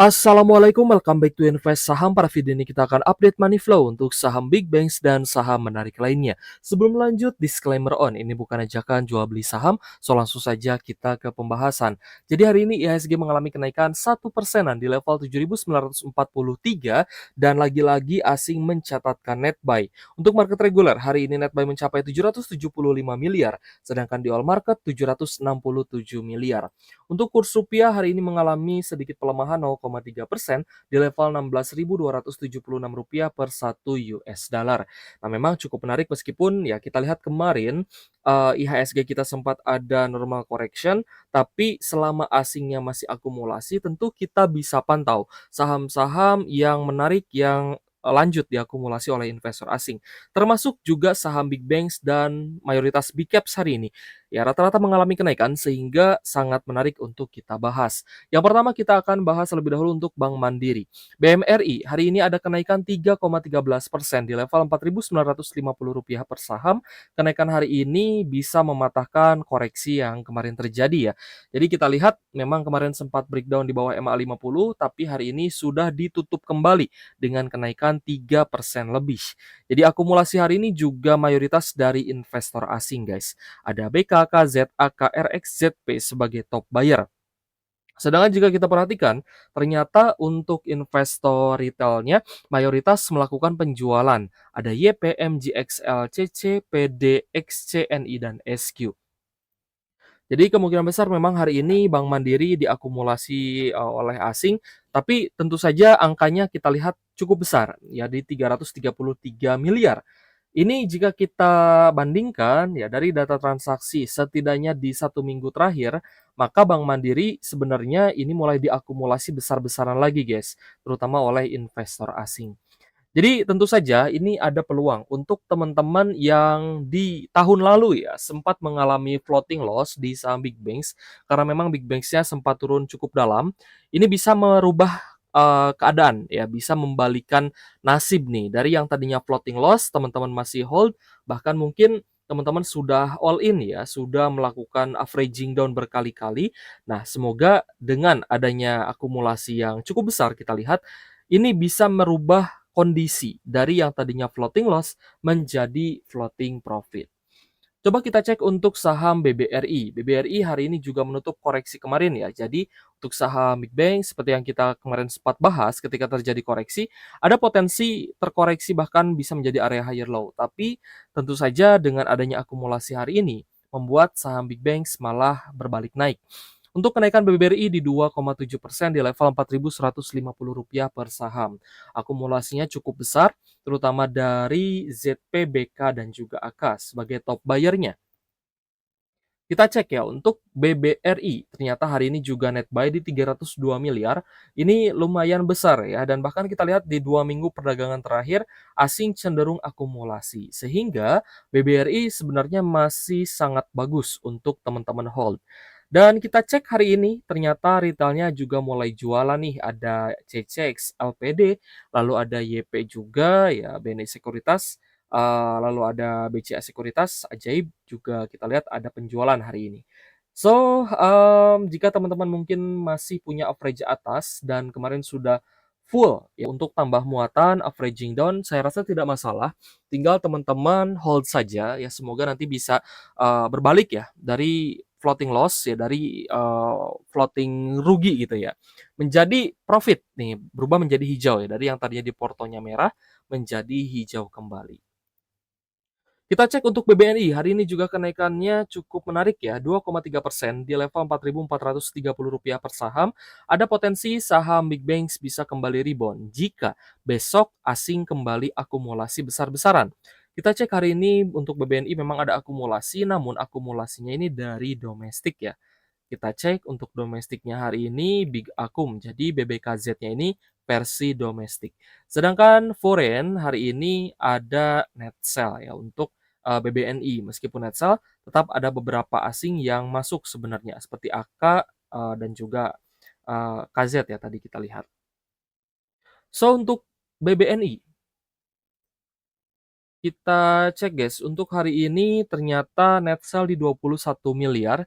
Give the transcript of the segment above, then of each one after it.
Assalamualaikum, welcome back to Invest Saham. Pada video ini kita akan update money flow untuk saham big banks dan saham menarik lainnya. Sebelum lanjut, disclaimer on, ini bukan ajakan jual beli saham, so langsung saja kita ke pembahasan. Jadi hari ini IHSG mengalami kenaikan 1%-an di level 7.943 dan lagi-lagi asing mencatatkan net buy. Untuk market reguler, hari ini net buy mencapai 775 miliar, sedangkan di all market 767 miliar. Untuk kurs rupiah hari ini mengalami sedikit pelemahan 0,3% di level 16.276 rupiah per 1 US dollar. Nah, memang cukup menarik meskipun ya kita lihat kemarin IHSG kita sempat ada normal correction, tapi selama asingnya masih akumulasi tentu kita bisa pantau saham-saham yang menarik yang lanjut diakumulasi oleh investor asing. Termasuk juga saham big banks dan mayoritas big caps hari ini. Ya, rata-rata mengalami kenaikan sehingga sangat menarik untuk kita bahas. Yang pertama kita akan bahas lebih dahulu untuk Bank Mandiri. BMRI hari ini ada kenaikan 3,13% di level Rp4.950 per saham. Kenaikan hari ini bisa mematahkan koreksi yang kemarin terjadi ya. Jadi kita lihat memang kemarin sempat breakdown di bawah MA50, tapi hari ini sudah ditutup kembali dengan kenaikan 3% lebih. Jadi akumulasi hari ini juga mayoritas dari investor asing guys. Ada BKK, ZAK, RX, ZP sebagai top buyer. Sedangkan jika kita perhatikan, ternyata untuk investor retailnya mayoritas melakukan penjualan. Ada YPM, GXL, CC, PD, XCNI, dan SQ. Jadi kemungkinan besar memang hari ini Bank Mandiri diakumulasi oleh asing, tapi tentu saja angkanya kita lihat cukup besar, ya di 333 miliar. Ini jika kita bandingkan ya dari data transaksi setidaknya di 1 minggu terakhir, maka Bank Mandiri sebenarnya ini mulai diakumulasi besar-besaran lagi guys, terutama oleh investor asing. Jadi tentu saja ini ada peluang untuk teman-teman yang di tahun lalu ya sempat mengalami floating loss di saham big banks karena memang big banks-nya sempat turun cukup dalam. Ini bisa merubah keadaan ya, bisa membalikan nasib nih dari yang tadinya floating loss teman-teman masih hold, bahkan mungkin teman-teman sudah all in ya, sudah melakukan averaging down berkali-kali. Nah, semoga dengan adanya akumulasi yang cukup besar kita lihat ini bisa merubah kondisi dari yang tadinya floating loss menjadi floating profit. Coba kita cek untuk saham BBRI. BBRI hari ini juga menutup koreksi kemarin ya. Jadi untuk saham big bank seperti yang kita kemarin sempat bahas ketika terjadi koreksi, ada potensi terkoreksi bahkan bisa menjadi area higher low. Tapi tentu saja dengan adanya akumulasi hari ini membuat saham big banks malah berbalik naik. Untuk kenaikan BBRI di 2,7% di level Rp4.150 per saham. Akumulasinya cukup besar, terutama dari ZP, BK, dan juga AK sebagai top buyer-nya. Kita cek ya, untuk BBRI, ternyata hari ini juga net buy di 302 miliar. Ini lumayan besar ya, dan bahkan kita lihat di 2 minggu perdagangan terakhir, asing cenderung akumulasi. Sehingga BBRI sebenarnya masih sangat bagus untuk teman-teman hold. Dan kita cek hari ini, ternyata retailnya juga mulai jualan nih, ada CCX, LPD, lalu ada YP juga, ya BNI Sekuritas, lalu ada BCA Sekuritas, Ajaib juga kita lihat ada penjualan hari ini. So, jika teman-teman mungkin masih punya average atas dan kemarin sudah full ya untuk tambah muatan, averaging down, saya rasa tidak masalah. Tinggal teman-teman hold saja ya, semoga nanti bisa berbalik ya dari floating loss ya, dari floating rugi gitu ya, menjadi profit nih, berubah menjadi hijau ya, dari yang tadinya di portonya merah menjadi hijau kembali. Kita cek untuk BBNI, hari ini juga kenaikannya cukup menarik ya, 2,3% di level Rp4.430 per saham. Ada potensi saham big banks bisa kembali rebound jika besok asing kembali akumulasi besar-besaran. Kita cek hari ini untuk BBNI memang ada akumulasi, namun akumulasinya ini dari domestik ya. Kita cek untuk domestiknya hari ini Big Akum, jadi BBKZ-nya ini versi domestik. Sedangkan foreign hari ini ada net sell ya untuk BBNI. Meskipun net sell, tetap ada beberapa asing yang masuk sebenarnya seperti AK dan juga KZ ya tadi kita lihat. So untuk BBNI kita cek guys, untuk hari ini ternyata net sell di 21 miliar.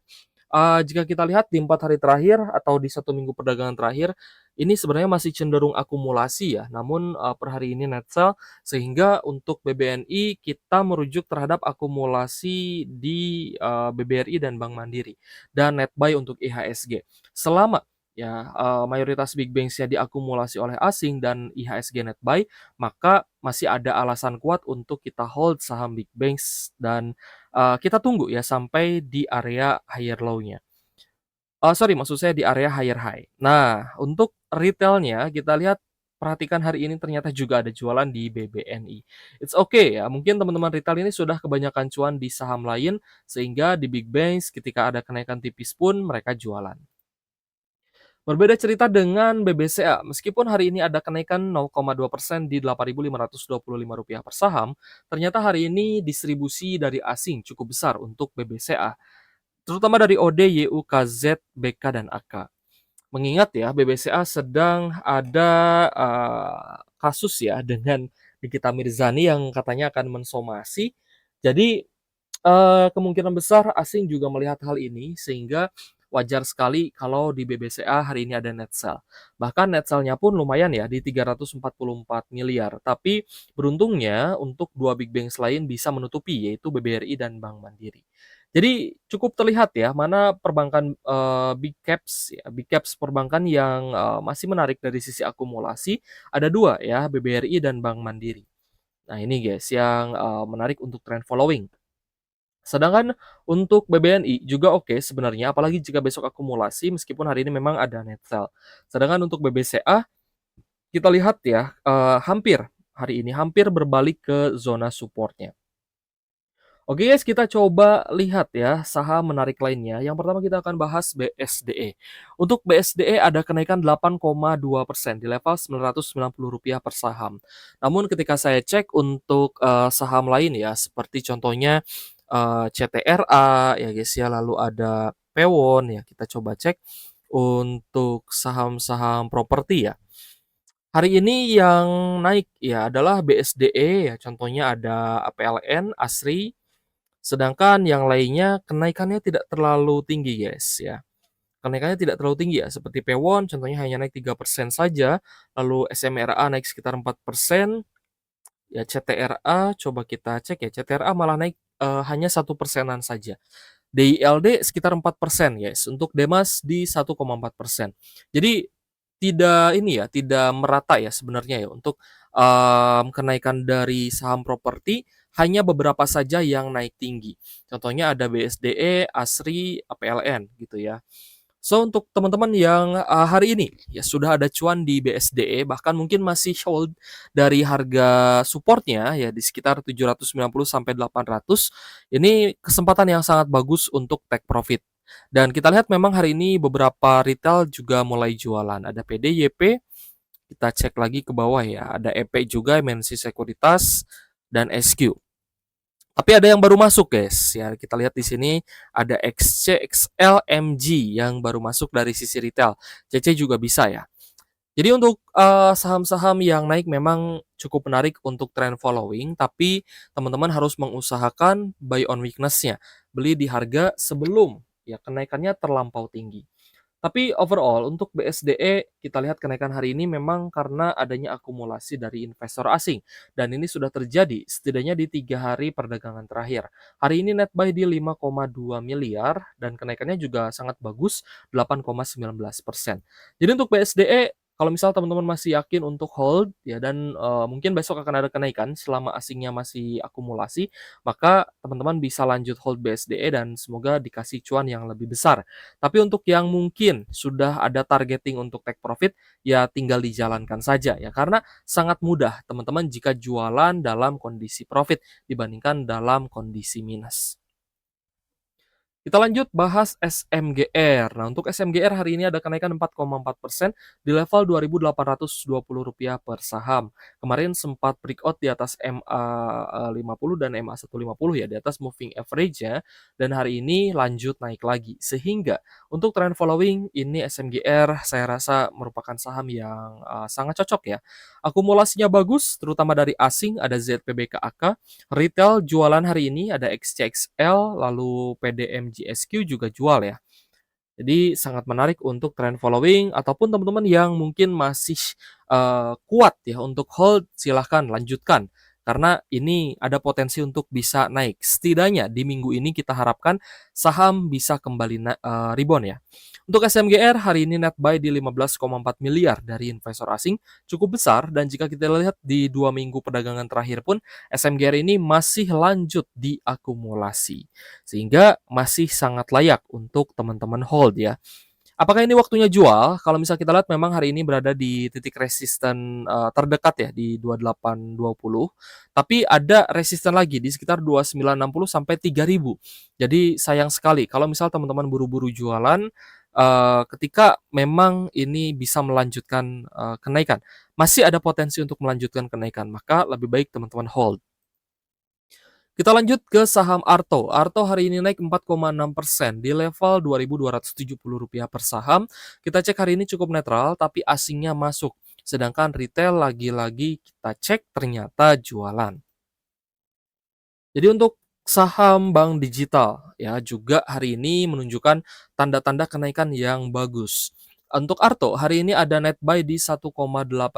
Jika kita lihat di 4 hari terakhir atau di 1 minggu perdagangan terakhir, ini sebenarnya masih cenderung akumulasi ya, namun, per hari ini net sell, sehingga untuk BBNI kita merujuk terhadap akumulasi di, BBRI dan Bank Mandiri, dan net buy untuk IHSG. Selama ya, mayoritas big banks-nya diakumulasi oleh asing dan IHSG net buy, maka masih ada alasan kuat untuk kita hold saham big banks dan, kita tunggu ya sampai di area higher low-nya. Sorry, maksud saya di area higher high. Nah, untuk retailnya kita lihat, perhatikan hari ini ternyata juga ada jualan di BBNI. It's okay ya, mungkin teman-teman retail ini sudah kebanyakan cuan di saham lain, sehingga di big banks ketika ada kenaikan tipis pun mereka jualan. Berbeda cerita dengan BBCA, meskipun hari ini ada kenaikan 0,2% di Rp8.525 per saham, ternyata hari ini distribusi dari asing cukup besar untuk BBCA, terutama dari OD, YU, KZ, BK, dan AK. Mengingat ya, BBCA sedang ada kasus ya dengan Nikita Mirzani yang katanya akan mensomasi. Jadi kemungkinan besar asing juga melihat hal ini, sehingga wajar sekali kalau di BBCA hari ini ada net sell. Bahkan net sell-nya pun lumayan ya, di 344 miliar. Tapi beruntungnya untuk dua big banks lain bisa menutupi, yaitu BBRI dan Bank Mandiri. Jadi cukup terlihat ya, mana perbankan, big caps perbankan yang, masih menarik dari sisi akumulasi, ada 2 ya, BBRI dan Bank Mandiri. Nah ini guys yang, menarik untuk trend following. Sedangkan untuk BBNI juga oke sebenarnya, apalagi jika besok akumulasi meskipun hari ini memang ada net sell. Sedangkan untuk BBCA kita lihat ya, hari ini hampir berbalik ke zona supportnya. Oke guys, kita coba lihat ya saham menarik lainnya. Yang pertama kita akan bahas BSDE. Untuk BSDE ada kenaikan 8,2% di level Rp990 per saham. Namun ketika saya cek untuk, saham lain ya, seperti contohnya, CTRA ya guys ya, lalu ada Pewon ya, kita coba cek untuk saham-saham properti ya. Hari ini yang naik ya adalah BSDE ya, contohnya ada PLN, Asri, sedangkan yang lainnya kenaikannya tidak terlalu tinggi guys ya. Kenaikannya tidak terlalu tinggi ya, seperti Pewon contohnya hanya naik 3% saja, lalu SMRA naik sekitar 4%, ya CTRA coba kita cek ya, CTRA malah naik, hanya 1%-an saja. DILD sekitar 4% guys, untuk Demas di 1,4%. Jadi tidak ini ya, tidak merata ya sebenarnya ya untuk, kenaikan dari saham properti, hanya beberapa saja yang naik tinggi. Contohnya ada BSDE, Asri, PLN gitu ya. So, untuk teman-teman yang, hari ini ya sudah ada cuan di BSDE, bahkan mungkin masih hold dari harga supportnya ya di sekitar 790 sampai 800, ini kesempatan yang sangat bagus untuk take profit. Dan kita lihat memang hari ini beberapa retail juga mulai jualan, ada PDYP, kita cek lagi ke bawah ya, ada EP juga, MNC Sekuritas, dan SQ. Tapi ada yang baru masuk guys, ya kita lihat di sini ada XCXL MG yang baru masuk dari sisi retail. CC juga bisa ya. Jadi untuk, saham-saham yang naik memang cukup menarik untuk trend following, tapi teman-teman harus mengusahakan buy on weakness-nya. Beli di harga sebelum ya kenaikannya terlampau tinggi. Tapi overall untuk BSDE kita lihat kenaikan hari ini memang karena adanya akumulasi dari investor asing, dan ini sudah terjadi setidaknya di 3 hari perdagangan terakhir. Hari ini net buy di 5,2 miliar dan kenaikannya juga sangat bagus 8,19%. Jadi untuk BSDE kalau misal teman-teman masih yakin untuk hold ya dan, mungkin besok akan ada kenaikan selama asingnya masih akumulasi, maka teman-teman bisa lanjut hold BSDE dan semoga dikasih cuan yang lebih besar. Tapi untuk yang mungkin sudah ada targeting untuk take profit, ya tinggal dijalankan saja ya. Karena sangat mudah teman-teman jika jualan dalam kondisi profit dibandingkan dalam kondisi minus. Kita lanjut bahas SMGR. Nah, untuk SMGR hari ini ada kenaikan 4,4% di level Rp2.820 per saham. Kemarin sempat breakout di atas MA 50 dan MA 150 ya, di atas moving average-nya, dan hari ini lanjut naik lagi. Sehingga untuk trend following ini SMGR saya rasa merupakan saham yang sangat cocok ya. Akumulasinya bagus, terutama dari asing, ada ZPBKAK. Retail jualan hari ini ada XCXL, lalu PDMGSQ juga jual ya. Jadi sangat menarik untuk trend following ataupun teman-teman yang mungkin masih, kuat ya untuk hold, silahkan lanjutkan. Karena ini ada potensi untuk bisa naik. Setidaknya di minggu ini kita harapkan saham bisa kembali rebound ya. Untuk SMGR hari ini net buy di 15,4 miliar dari investor asing, cukup besar dan jika kita lihat di 2 minggu perdagangan terakhir pun SMGR ini masih lanjut diakumulasi. Sehingga masih sangat layak untuk teman-teman hold ya. Apakah ini waktunya jual? Kalau misal kita lihat memang hari ini berada di titik resisten, terdekat ya di 2820, tapi ada resisten lagi di sekitar 2960 sampai 3000. Jadi sayang sekali kalau misal teman-teman buru-buru jualan, ketika memang ini bisa melanjutkan, kenaikan. Masih ada potensi untuk melanjutkan kenaikan, maka lebih baik teman-teman hold. Kita lanjut ke saham Arto. Arto hari ini naik 4,6% di level Rp2.270 per saham. Kita cek hari ini cukup netral, tapi asingnya masuk. Sedangkan retail lagi-lagi kita cek ternyata jualan. Jadi untuk saham bank digital ya juga hari ini menunjukkan tanda-tanda kenaikan yang bagus. Untuk Arto, hari ini ada net buy di 1,8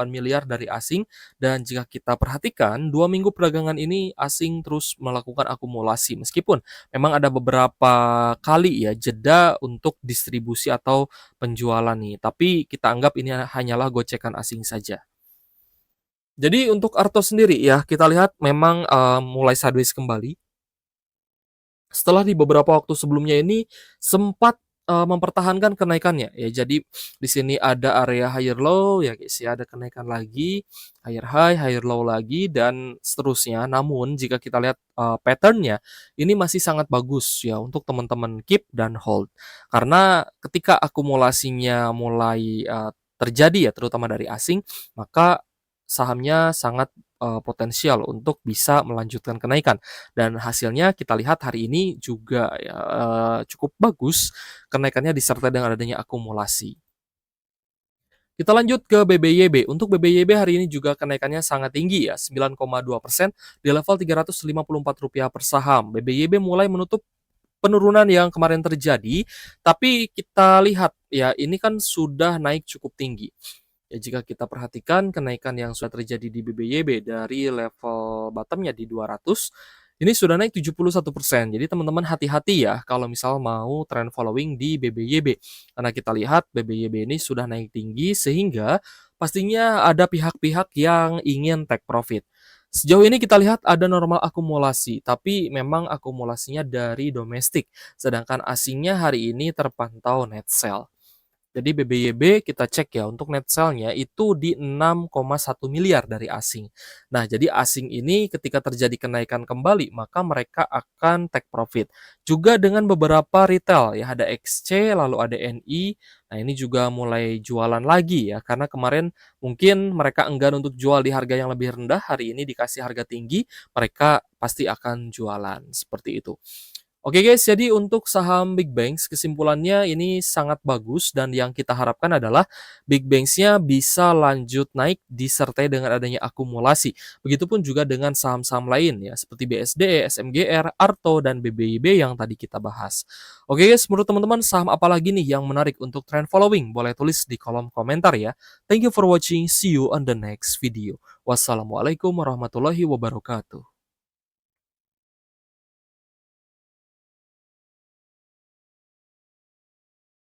miliar dari asing dan jika kita perhatikan 2 minggu perdagangan ini asing terus melakukan akumulasi meskipun memang ada beberapa kali ya jeda untuk distribusi atau penjualan nih. Tapi kita anggap ini hanyalah gocekan asing saja. Jadi untuk Arto sendiri ya kita lihat memang mulai sideways kembali setelah di beberapa waktu sebelumnya ini sempat, mempertahankan kenaikannya ya. Jadi di sini ada area higher low ya guys ya, ada kenaikan lagi, higher high, higher low lagi dan seterusnya. Namun jika kita lihat, pattern ini masih sangat bagus ya untuk teman-teman keep dan hold. Karena ketika akumulasinya mulai, terjadi ya terutama dari asing, maka sahamnya sangat, potensial untuk bisa melanjutkan kenaikan. Dan hasilnya kita lihat hari ini juga ya, cukup bagus, kenaikannya disertai dengan adanya akumulasi. Kita lanjut ke BBYB. Untuk BBYB hari ini juga kenaikannya sangat tinggi ya, 9,2% di level Rp354 per saham. BBYB mulai menutup penurunan yang kemarin terjadi, tapi kita lihat ya ini kan sudah naik cukup tinggi. Ya, jika kita perhatikan kenaikan yang sudah terjadi di BBYB dari level bottom-nya di 200, ini sudah naik 71%. Jadi teman-teman hati-hati ya kalau misal mau trend following di BBYB. Karena kita lihat BBYB ini sudah naik tinggi sehingga pastinya ada pihak-pihak yang ingin take profit. Sejauh ini kita lihat ada normal akumulasi, tapi memang akumulasinya dari domestik, sedangkan asingnya hari ini terpantau net sell. Jadi BBYB kita cek ya untuk net sell-nya itu di 6,1 miliar dari asing. Nah, jadi asing ini ketika terjadi kenaikan kembali, maka mereka akan take profit. Juga dengan beberapa retail ya, ada XC, lalu ada NI. Nah, ini juga mulai jualan lagi ya, karena kemarin mungkin mereka enggan untuk jual di harga yang lebih rendah, hari ini dikasih harga tinggi, mereka pasti akan jualan, seperti itu. Oke guys, jadi untuk saham Big Banks kesimpulannya ini sangat bagus dan yang kita harapkan adalah Big Banks-nya bisa lanjut naik disertai dengan adanya akumulasi. Begitupun juga dengan saham-saham lain ya seperti BSD, SMGR, Arto dan BBIB yang tadi kita bahas. Oke guys, menurut teman-teman saham apa lagi nih yang menarik untuk trend following? Boleh tulis di kolom komentar ya. Thank you for watching. See you on the next video. Wassalamualaikum warahmatullahi wabarakatuh.